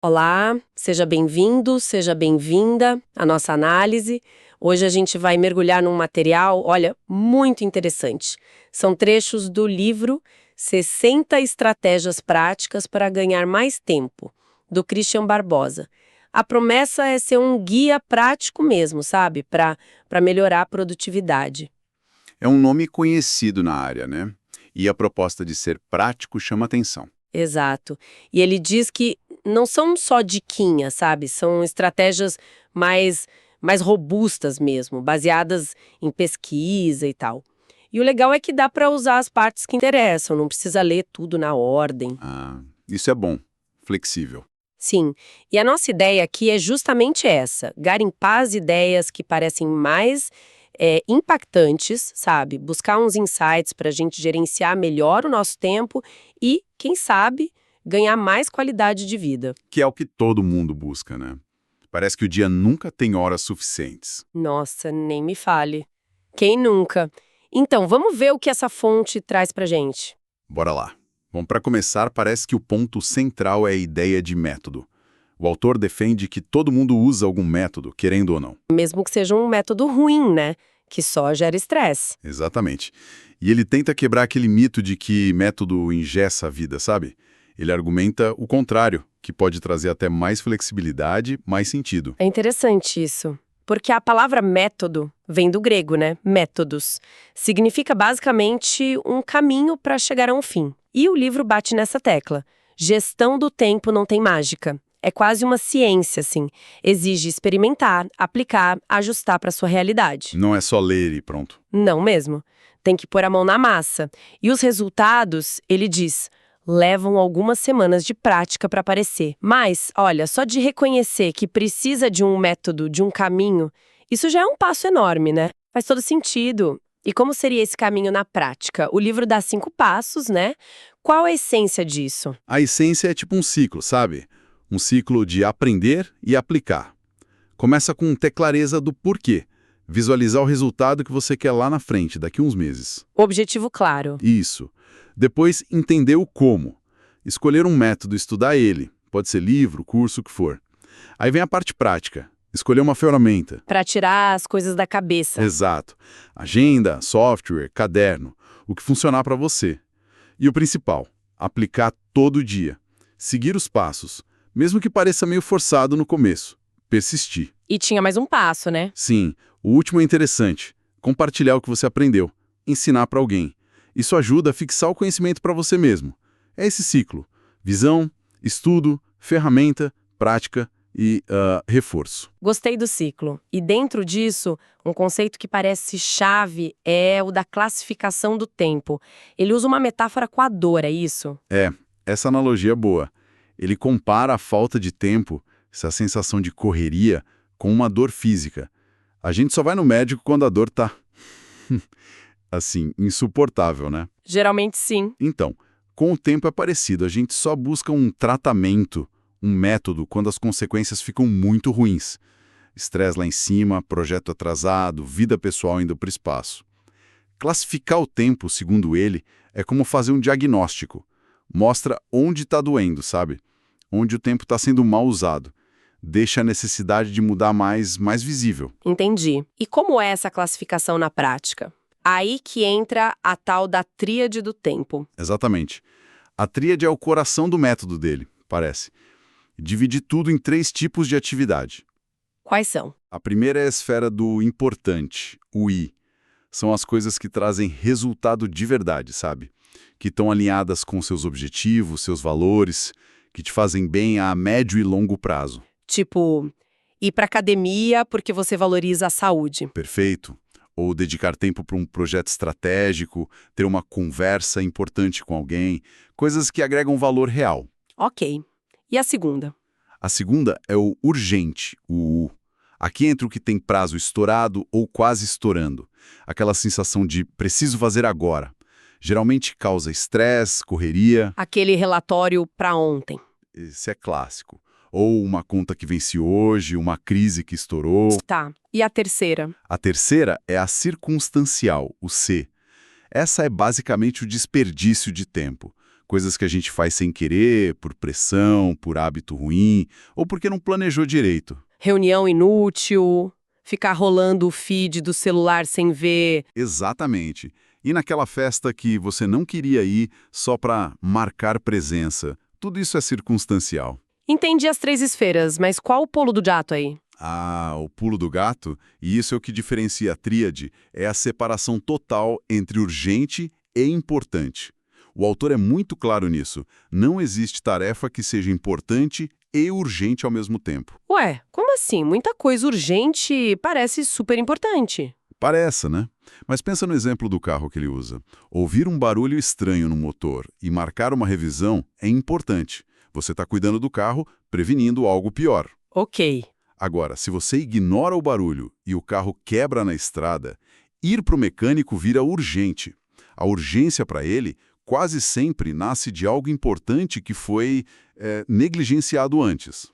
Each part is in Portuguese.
Olá, seja bem-vindo, seja bem-vinda à nossa análise. Hoje a gente vai mergulhar num material, olha, muito interessante. São trechos do livro 60 Estratégias Práticas para Ganhar Mais Tempo, do Christian Barbosa. A promessa é ser um guia prático mesmo, sabe? Para melhorar a produtividade. É um nome conhecido na área, né? E a proposta de ser prático chama atenção. Exato. E ele diz que não são só diquinhas, sabe? São estratégias mais, mais robustas mesmo, baseadas em pesquisa e tal. E o legal é que dá para usar as partes que interessam, não precisa ler tudo na ordem. Isso é bom, flexível. Sim, e a nossa ideia aqui é justamente essa: garimpar as ideias que parecem mais impactantes, sabe? Buscar uns insights para a gente gerenciar melhor o nosso tempo e, quem sabe, ganhar mais qualidade de vida. Que é o que todo mundo busca, né? Parece que o dia nunca tem horas suficientes. Nossa, nem me fale. Quem nunca? Então, vamos ver o que essa fonte traz pra gente. Bora lá. Bom, para começar, parece que o ponto central é a ideia de método. O autor defende que todo mundo usa algum método, querendo ou não. Mesmo que seja um método ruim, né? Que só gera estresse. Exatamente. E ele tenta quebrar aquele mito de que método engessa a vida, sabe? Ele argumenta o contrário, que pode trazer até mais flexibilidade, mais sentido. É interessante isso. Porque a palavra método vem do grego, né? Métodos. Significa basicamente um caminho para chegar a um fim. E o livro bate nessa tecla. Gestão do tempo não tem mágica. É quase uma ciência, assim. Exige experimentar, aplicar, ajustar para sua realidade. Não é só ler e pronto. Não mesmo. Tem que pôr a mão na massa. E os resultados, ele diz, levam algumas semanas de prática para aparecer. Mas, olha, só de reconhecer que precisa de um método, de um caminho, isso já é um passo enorme, né? Faz todo sentido. E como seria esse caminho na prática? O livro dá 5 passos, né? Qual a essência disso? A essência é tipo um ciclo, sabe? Um ciclo de aprender e aplicar. Começa com ter clareza do porquê. Visualizar o resultado que você quer lá na frente, daqui uns meses. Objetivo claro. Isso. Depois, entender o como. Escolher um método, estudar ele. Pode ser livro, curso, o que for. Aí vem a parte prática. Escolher uma ferramenta. Para tirar as coisas da cabeça. Exato. Agenda, software, caderno. O que funcionar para você. E o principal, aplicar todo dia. Seguir os passos, mesmo que pareça meio forçado no começo. Persistir. E tinha mais um passo, né? Sim, o último é interessante. Compartilhar o que você aprendeu. Ensinar para alguém. Isso ajuda a fixar o conhecimento para você mesmo. É esse ciclo. Visão, estudo, ferramenta, prática e reforço. Gostei do ciclo. E dentro disso, um conceito que parece chave é o da classificação do tempo. Ele usa uma metáfora com a dor, é isso? Essa analogia é boa. Ele compara a falta de tempo, essa sensação de correria, com uma dor física. A gente só vai no médico quando a dor tá, assim, insuportável, né? Geralmente sim. Então, com o tempo é parecido. A gente só busca um tratamento, um método, quando as consequências ficam muito ruins. Estresse lá em cima, projeto atrasado, vida pessoal indo para o espaço. Classificar o tempo, segundo ele, é como fazer um diagnóstico. Mostra onde está doendo, sabe? Onde o tempo está sendo mal usado. Deixa a necessidade de mudar mais visível. Entendi. E como é essa classificação na prática? Aí que entra a tal da tríade do tempo. Exatamente. A tríade é o coração do método dele, parece. Divide tudo em 3 tipos de atividade. Quais são? A primeira é a esfera do importante, o I. São as coisas que trazem resultado de verdade, sabe? Que estão alinhadas com seus objetivos, seus valores, que te fazem bem a médio e longo prazo. Tipo, ir para academia porque você valoriza a saúde. Perfeito. Ou dedicar tempo para um projeto estratégico, ter uma conversa importante com alguém, coisas que agregam valor real. Ok. E a segunda? A segunda é o urgente, o U. Aqui entra o que tem prazo estourado ou quase estourando. Aquela sensação de preciso fazer agora. Geralmente causa estresse, correria. Aquele relatório para ontem. Esse é clássico. Ou uma conta que vence hoje, uma crise que estourou. Tá. E a terceira? A terceira é a circunstancial, o C. Essa é basicamente o desperdício de tempo. Coisas que a gente faz sem querer, por pressão, por hábito ruim, ou porque não planejou direito. Reunião inútil, ficar rolando o feed do celular sem ver. Exatamente. E naquela festa que você não queria ir só para marcar presença. Tudo isso é circunstancial. Entendi as 3 esferas, mas qual o pulo do gato aí? Ah, o pulo do gato, e isso é o que diferencia a tríade, é a separação total entre urgente e importante. O autor é muito claro nisso. Não existe tarefa que seja importante e urgente ao mesmo tempo. Ué, como assim? Muita coisa urgente parece super importante. Parece, né? Mas pensa no exemplo do carro que ele usa. Ouvir um barulho estranho no motor e marcar uma revisão é importante. Você está cuidando do carro, prevenindo algo pior. Ok. Agora, se você ignora o barulho e o carro quebra na estrada, ir para o mecânico vira urgente. A urgência para ele quase sempre nasce de algo importante que foi negligenciado antes.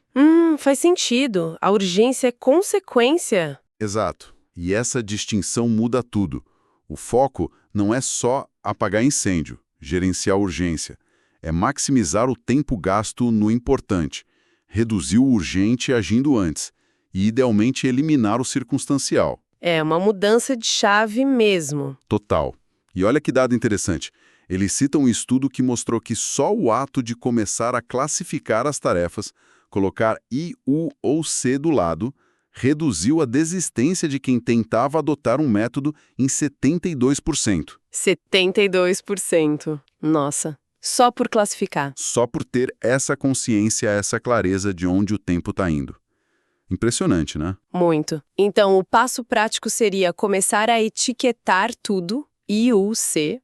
Faz sentido. A urgência é consequência. Exato. E essa distinção muda tudo. O foco não é só apagar incêndio, gerenciar urgência. É maximizar o tempo gasto no importante, reduzir o urgente agindo antes e, idealmente, eliminar o circunstancial. É uma mudança de chave mesmo. Total. E olha que dado interessante. Eles citam um estudo que mostrou que só o ato de começar a classificar as tarefas, colocar I, U ou C do lado, reduziu a desistência de quem tentava adotar um método em 72%. 72%. Nossa. Só por classificar. Só por ter essa consciência, essa clareza de onde o tempo está indo. Impressionante, né? Muito. Então, o passo prático seria começar a etiquetar tudo, I, U, C.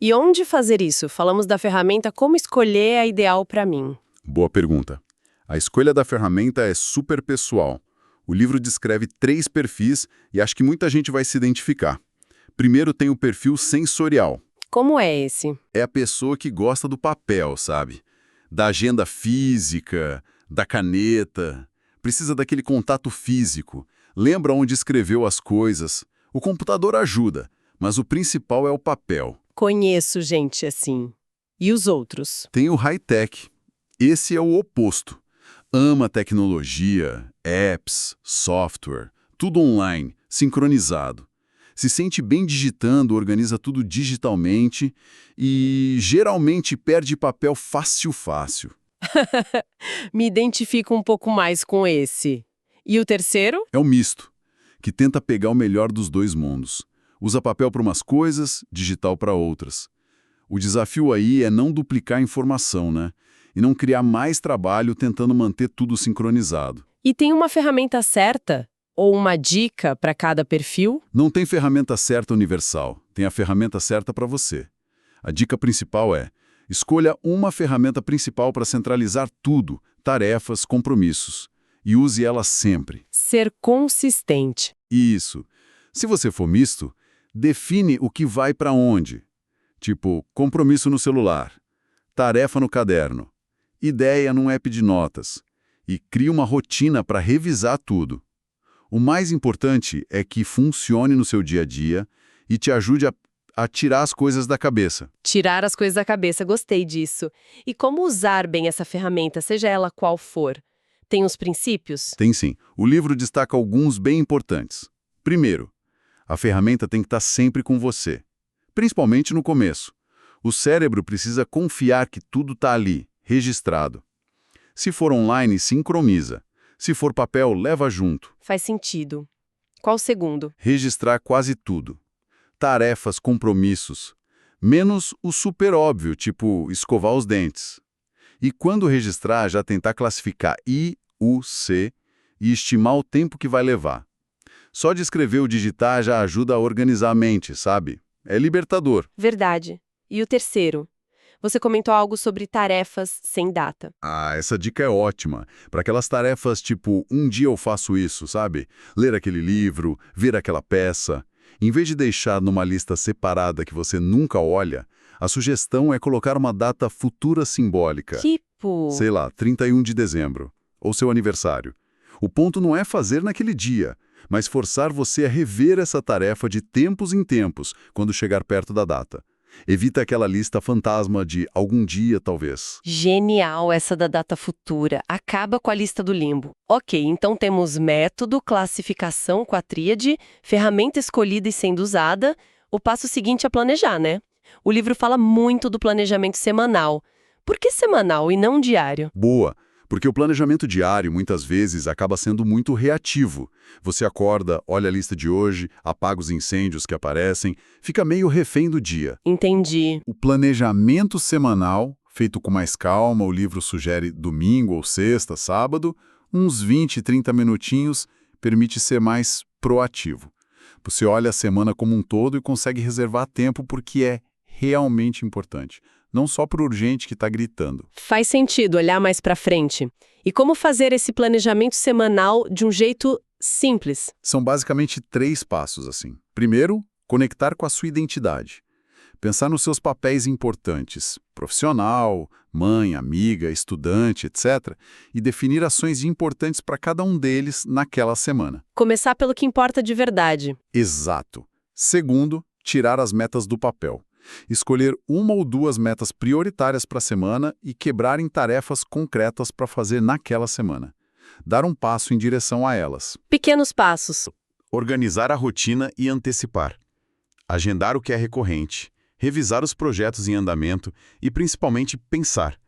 E onde fazer isso? Falamos da ferramenta Como Escolher a Ideal para mim. Boa pergunta. A escolha da ferramenta é super pessoal. O livro descreve 3 perfis e acho que muita gente vai se identificar. Primeiro tem o perfil sensorial. Como é esse? É a pessoa que gosta do papel, sabe? Da agenda física, da caneta. Precisa daquele contato físico. Lembra onde escreveu as coisas. O computador ajuda, mas o principal é o papel. Conheço gente assim. E os outros? Tem o high-tech. Esse é o oposto. Ama tecnologia, apps, software, tudo online, sincronizado. Se sente bem digitando, organiza tudo digitalmente e geralmente perde papel fácil. Me identifico um pouco mais com esse. E o terceiro? É o misto, que tenta pegar o melhor dos 2 mundos. Usa papel para umas coisas, digital para outras. O desafio aí é não duplicar informação, né? E não criar mais trabalho tentando manter tudo sincronizado. E tem uma ferramenta certa? Ou uma dica para cada perfil? Não tem ferramenta certa universal, tem a ferramenta certa para você. A dica principal é: escolha uma ferramenta principal para centralizar tudo, tarefas, compromissos, e use ela sempre. Ser consistente. Isso. Se você for misto, define o que vai para onde. Tipo, compromisso no celular, tarefa no caderno, ideia num app de notas. E crie uma rotina para revisar tudo. O mais importante é que funcione no seu dia a dia e te ajude a tirar as coisas da cabeça. Tirar as coisas da cabeça, gostei disso. E como usar bem essa ferramenta, seja ela qual for? Tem uns princípios? Tem sim. O livro destaca alguns bem importantes. Primeiro, a ferramenta tem que estar sempre com você, principalmente no começo. O cérebro precisa confiar que tudo está ali, registrado. Se for online, sincroniza. Se for papel, leva junto. Faz sentido. Qual o segundo? Registrar quase tudo. Tarefas, compromissos. Menos o super óbvio, tipo escovar os dentes. E quando registrar, já tentar classificar I, U, C e estimar o tempo que vai levar. Só de escrever ou digitar já ajuda a organizar a mente, sabe? É libertador. Verdade. E o terceiro? Você comentou algo sobre tarefas sem data. Ah, essa dica é ótima. Para aquelas tarefas tipo, um dia eu faço isso, sabe? Ler aquele livro, ver aquela peça. Em vez de deixar numa lista separada que você nunca olha, a sugestão é colocar uma data futura simbólica. Tipo... Sei lá, 31 de dezembro. Ou seu aniversário. O ponto não é fazer naquele dia, mas forçar você a rever essa tarefa de tempos em tempos, quando chegar perto da data. Evita aquela lista fantasma de algum dia, talvez. Genial essa da data futura. Acaba com a lista do limbo. Ok, então temos método, classificação com a tríade, ferramenta escolhida e sendo usada. O passo seguinte é planejar, né? O livro fala muito do planejamento semanal. Por que semanal e não diário? Boa, porque o planejamento diário muitas vezes acaba sendo muito reativo. Você acorda, olha a lista de hoje, apaga os incêndios que aparecem, fica meio refém do dia. Entendi. O planejamento semanal, feito com mais calma, o livro sugere domingo ou sexta, sábado, uns 20, 30 minutinhos, permite ser mais proativo. Você olha a semana como um todo e consegue reservar tempo porque é realmente importante. Não só para o urgente que está gritando. Faz sentido olhar mais para frente. E como fazer esse planejamento semanal de um jeito simples? São basicamente 3 passos, assim. Primeiro, conectar com a sua identidade. Pensar nos seus papéis importantes, profissional, mãe, amiga, estudante, etc. E definir ações importantes para cada um deles naquela semana. Começar pelo que importa de verdade. Exato. Segundo, tirar as metas do papel. Escolher 1 ou 2 metas prioritárias para a semana e quebrar em tarefas concretas para fazer naquela semana. Dar um passo em direção a elas. Pequenos passos. Organizar a rotina e antecipar. Agendar o que é recorrente. Revisar os projetos em andamento e, principalmente, pensar.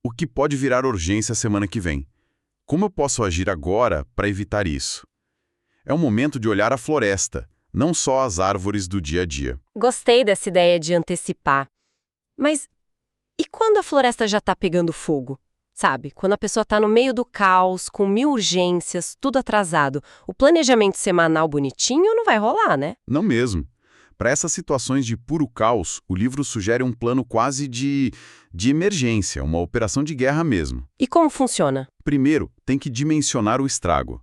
O que pode virar urgência a semana que vem? Como eu posso agir agora para evitar isso? É um momento de olhar a floresta, não só as árvores do dia a dia. Gostei dessa ideia de antecipar. Mas e quando a floresta já está pegando fogo? Sabe, quando a pessoa está no meio do caos, com 1000 urgências, tudo atrasado, o planejamento semanal bonitinho não vai rolar, né? Não mesmo. Para essas situações de puro caos, o livro sugere um plano quase de emergência, uma operação de guerra mesmo. E como funciona? Primeiro, tem que dimensionar o estrago.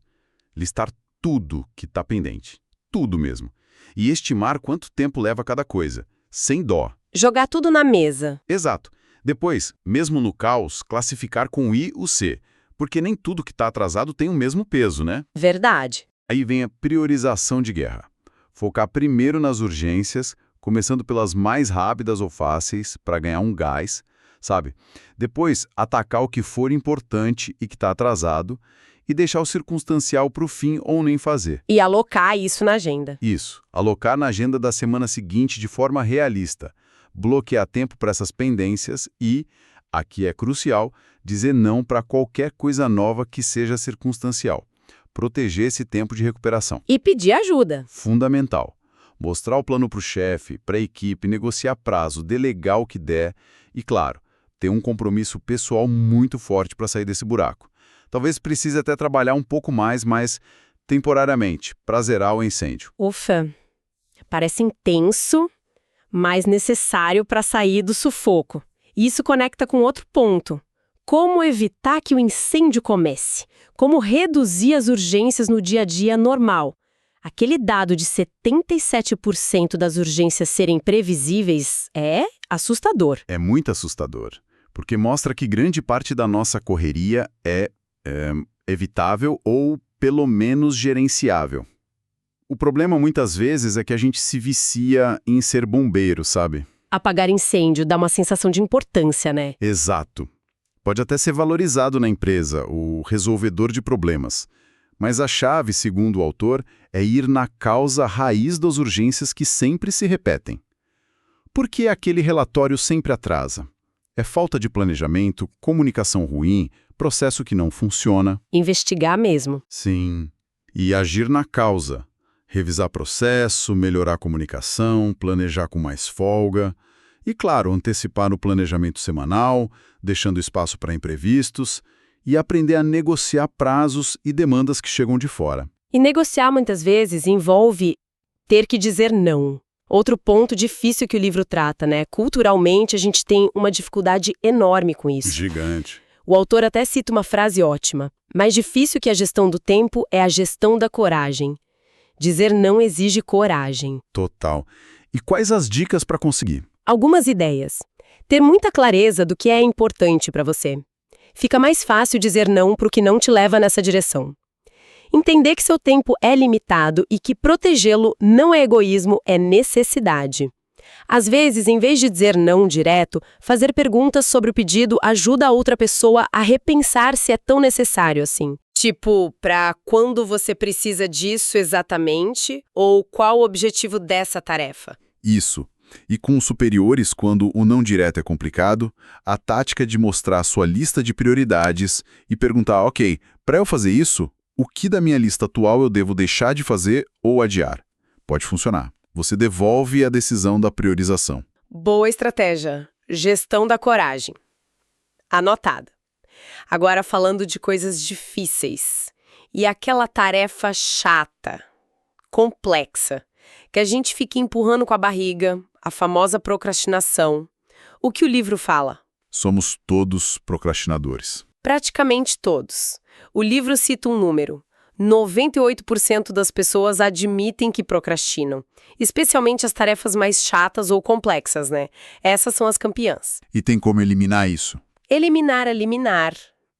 Listar tudo que está pendente. Tudo mesmo. E estimar quanto tempo leva cada coisa, sem dó. Jogar tudo na mesa. Exato. Depois, mesmo no caos, classificar com I o C, porque nem tudo que está atrasado tem o mesmo peso, né? Verdade. Aí vem a priorização de guerra. Focar primeiro nas urgências, começando pelas mais rápidas ou fáceis, para ganhar um gás, sabe? Depois, atacar o que for importante e que está atrasado, e deixar o circunstancial para o fim ou nem fazer. E alocar isso na agenda. Isso, alocar na agenda da semana seguinte de forma realista, bloquear tempo para essas pendências e, aqui é crucial, dizer não para qualquer coisa nova que seja circunstancial. Proteger esse tempo de recuperação. E pedir ajuda. Fundamental. Mostrar o plano para o chefe, para a equipe, negociar prazo, delegar o que der e, claro, ter um compromisso pessoal muito forte para sair desse buraco. Talvez precise até trabalhar um pouco mais, mas temporariamente, para zerar o incêndio. Ufa, parece intenso, mas necessário para sair do sufoco. E isso conecta com outro ponto. Como evitar que o incêndio comece? Como reduzir as urgências no dia a dia normal? Aquele dado de 77% das urgências serem previsíveis é assustador. É muito assustador, porque mostra que grande parte da nossa correria é evitável ou, pelo menos, gerenciável. O problema, muitas vezes, é que a gente se vicia em ser bombeiro, sabe? Apagar incêndio dá uma sensação de importância, né? Exato. Pode até ser valorizado na empresa, o resolvedor de problemas. Mas a chave, segundo o autor, é ir na causa raiz das urgências que sempre se repetem. Por que aquele relatório sempre atrasa? É falta de planejamento, comunicação ruim, processo que não funciona. Investigar mesmo. Sim. E agir na causa. Revisar processo, melhorar a comunicação, planejar com mais folga. E, claro, antecipar o planejamento semanal, deixando espaço para imprevistos. E aprender a negociar prazos e demandas que chegam de fora. E negociar, muitas vezes, envolve ter que dizer não. Outro ponto difícil que o livro trata, né? Culturalmente, a gente tem uma dificuldade enorme com isso. Gigante. O autor até cita uma frase ótima. Mais difícil que a gestão do tempo é a gestão da coragem. Dizer não exige coragem. Total. E quais as dicas para conseguir? Algumas ideias. Ter muita clareza do que é importante para você. Fica mais fácil dizer não para o que não te leva nessa direção. Entender que seu tempo é limitado e que protegê-lo não é egoísmo, é necessidade. Às vezes, em vez de dizer não direto, fazer perguntas sobre o pedido ajuda a outra pessoa a repensar se é tão necessário assim. Tipo, para quando você precisa disso exatamente, ou qual o objetivo dessa tarefa? Isso. E com os superiores, quando o não direto é complicado, a tática é de mostrar a sua lista de prioridades e perguntar, ok, para eu fazer isso, o que da minha lista atual eu devo deixar de fazer ou adiar? Pode funcionar. Você devolve a decisão da priorização. Boa estratégia. Gestão da coragem. Anotada. Agora falando de coisas difíceis. E aquela tarefa chata, complexa, que a gente fica empurrando com a barriga, a famosa procrastinação. O que o livro fala? Somos todos procrastinadores. Praticamente todos. O livro cita um número. 98% das pessoas admitem que procrastinam, especialmente as tarefas mais chatas ou complexas, né? Essas são as campeãs. E tem como eliminar isso? Eliminar,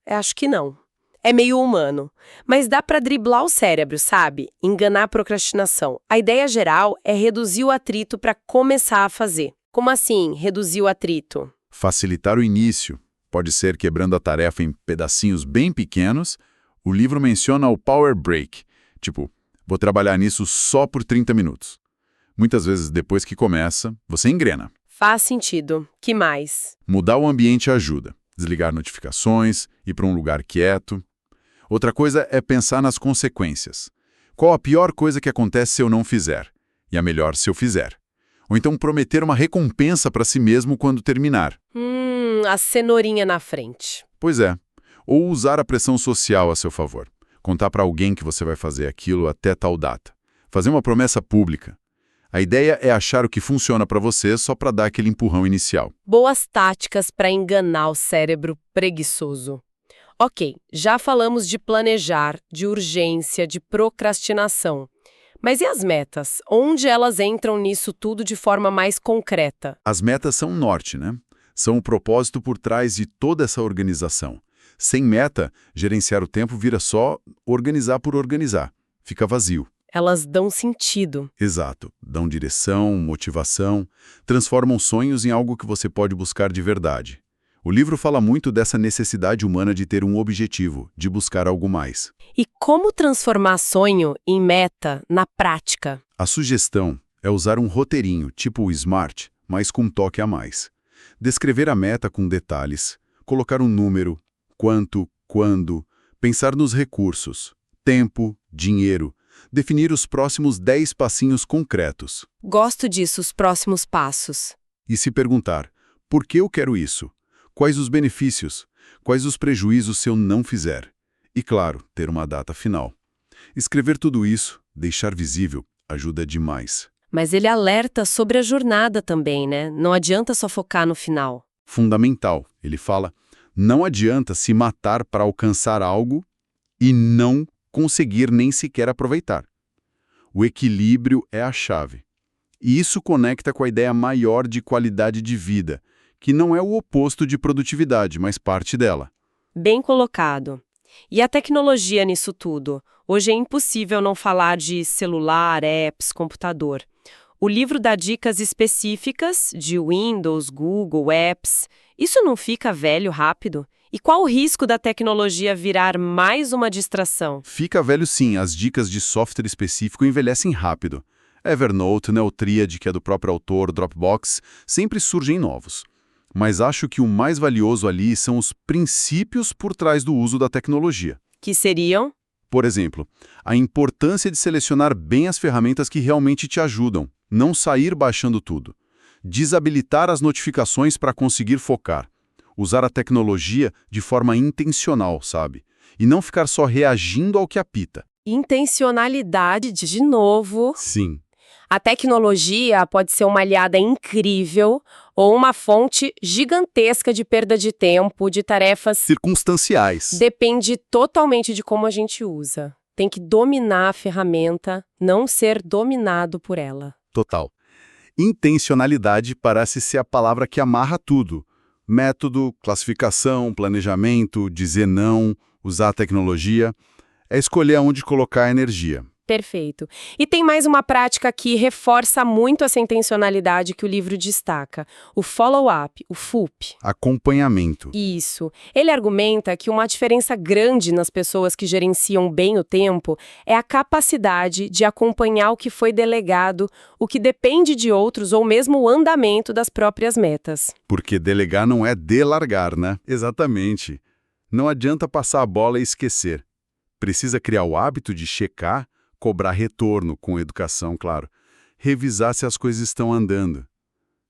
acho que não. É meio humano, mas dá pra driblar o cérebro, sabe? Enganar a procrastinação. A ideia geral é reduzir o atrito pra começar a fazer. Como assim, reduzir o atrito? Facilitar o início. Pode ser quebrando a tarefa em pedacinhos bem pequenos. O livro menciona o power break. Tipo, vou trabalhar nisso só por 30 minutos. Muitas vezes, depois que começa, você engrena. Faz sentido. Que mais? Mudar o ambiente ajuda. Desligar notificações, ir para um lugar quieto. Outra coisa é pensar nas consequências. Qual a pior coisa que acontece se eu não fizer? E a melhor se eu fizer. Ou então prometer uma recompensa para si mesmo quando terminar. A cenourinha na frente. Pois é. Ou usar a pressão social a seu favor. Contar para alguém que você vai fazer aquilo até tal data. Fazer uma promessa pública. A ideia é achar o que funciona para você só para dar aquele empurrão inicial. Boas táticas para enganar o cérebro preguiçoso. Ok, já falamos de planejar, de urgência, de procrastinação. Mas e as metas? Onde elas entram nisso tudo de forma mais concreta? As metas são o norte, né? São o propósito por trás de toda essa organização. Sem meta, gerenciar o tempo vira só organizar por organizar. Fica vazio. Elas dão sentido. Exato. Dão direção, motivação, transformam sonhos em algo que você pode buscar de verdade. O livro fala muito dessa necessidade humana de ter um objetivo, de buscar algo mais. E como transformar sonho em meta na prática? A sugestão é usar um roteirinho, tipo o SMART, mas com um toque a mais. Descrever a meta com detalhes, colocar um número, quanto, quando, pensar nos recursos, tempo, dinheiro, definir os próximos 10 passinhos concretos. Gosto disso, os próximos passos. E se perguntar, por que eu quero isso? Quais os benefícios? Quais os prejuízos se eu não fizer? E, claro, ter uma data final. Escrever tudo isso, deixar visível, ajuda demais. Mas ele alerta sobre a jornada também, né? Não adianta só focar no final. Fundamental, ele fala, não adianta se matar para alcançar algo e não conseguir nem sequer aproveitar. O equilíbrio é a chave. E isso conecta com a ideia maior de qualidade de vida, que não é o oposto de produtividade, mas parte dela. Bem colocado. E a tecnologia nisso tudo? Hoje é impossível não falar de celular, apps, computador. O livro dá dicas específicas de Windows, Google, apps. Isso não fica velho rápido? E qual o risco da tecnologia virar mais uma distração? Fica velho sim, as dicas de software específico envelhecem rápido. Evernote, Neotríade, que é do próprio autor, Dropbox, sempre surgem novos. Mas acho que o mais valioso ali são os princípios por trás do uso da tecnologia. Que seriam? Por exemplo, a importância de selecionar bem as ferramentas que realmente te ajudam, não sair baixando tudo. Desabilitar as notificações para conseguir focar. Usar a tecnologia de forma intencional, sabe? E não ficar só reagindo ao que apita. Intencionalidade de novo. Sim. A tecnologia pode ser uma aliada incrível ou uma fonte gigantesca de perda de tempo, de tarefas. Circunstanciais. Depende totalmente de como a gente usa. Tem que dominar a ferramenta, não ser dominado por ela. Total. Intencionalidade parece ser a palavra que amarra tudo. Método, classificação, planejamento, dizer não, usar a tecnologia. É escolher aonde colocar a energia. Perfeito. E tem mais uma prática que reforça muito essa intencionalidade que o livro destaca: o follow-up, o FUP. Acompanhamento. Isso. Ele argumenta que uma diferença grande nas pessoas que gerenciam bem o tempo é a capacidade de acompanhar o que foi delegado, o que depende de outros ou mesmo o andamento das próprias metas. Porque delegar não é delargar, né? Exatamente. Não adianta passar a bola e esquecer. Precisa criar o hábito de checar, cobrar retorno, com educação, claro. Revisar se as coisas estão andando.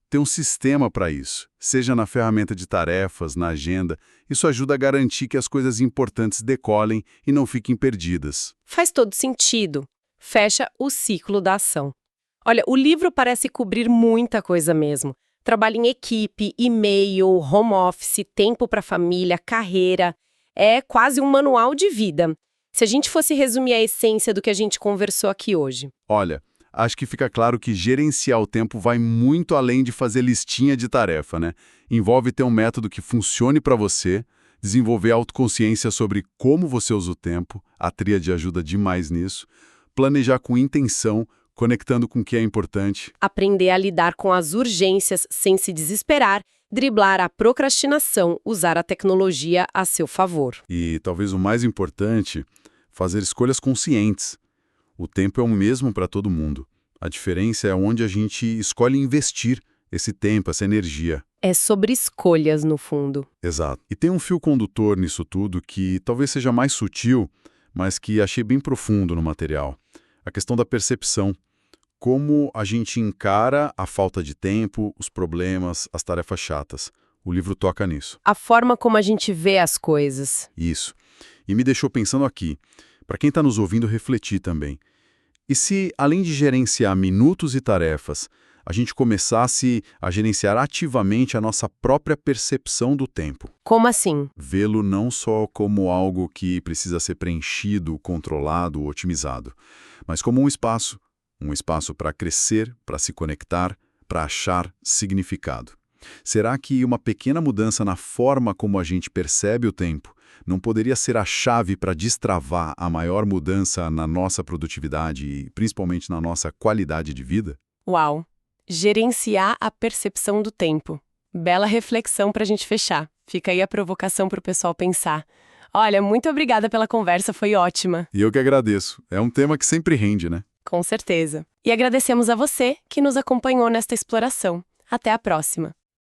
Ter um sistema para isso, seja na ferramenta de tarefas, na agenda, isso ajuda a garantir que as coisas importantes decolem e não fiquem perdidas. Faz todo sentido. Fecha o ciclo da ação. Olha, o livro parece cobrir muita coisa mesmo. Trabalho em equipe, e-mail, home office, tempo para família, carreira. É quase um manual de vida. Se a gente fosse resumir a essência do que a gente conversou aqui hoje. Olha, acho que fica claro que gerenciar o tempo vai muito além de fazer listinha de tarefa, né? Envolve ter um método que funcione para você, desenvolver autoconsciência sobre como você usa o tempo, a tríade ajuda demais nisso, planejar com intenção, conectando com o que é importante. Aprender a lidar com as urgências sem se desesperar, driblar a procrastinação, usar a tecnologia a seu favor. E talvez o mais importante, fazer escolhas conscientes. O tempo é o mesmo para todo mundo. A diferença é onde a gente escolhe investir esse tempo, essa energia. É sobre escolhas, no fundo. Exato. E tem um fio condutor nisso tudo que talvez seja mais sutil, mas que achei bem profundo no material. A questão da percepção. Como a gente encara a falta de tempo, os problemas, as tarefas chatas. O livro toca nisso. A forma como a gente vê as coisas. Isso. E me deixou pensando aqui, para quem está nos ouvindo refletir também. E se, além de gerenciar minutos e tarefas, a gente começasse a gerenciar ativamente a nossa própria percepção do tempo? Como assim? Vê-lo não só como algo que precisa ser preenchido, controlado, otimizado, mas como um espaço para crescer, para se conectar, para achar significado. Será que uma pequena mudança na forma como a gente percebe o tempo não poderia ser a chave para destravar a maior mudança na nossa produtividade e principalmente na nossa qualidade de vida? Uau! Gerenciar a percepção do tempo. Bela reflexão para a gente fechar. Fica aí a provocação para o pessoal pensar. Olha, muito obrigada pela conversa, foi ótima. E eu que agradeço. É um tema que sempre rende, né? Com certeza. E agradecemos a você que nos acompanhou nesta exploração. Até a próxima.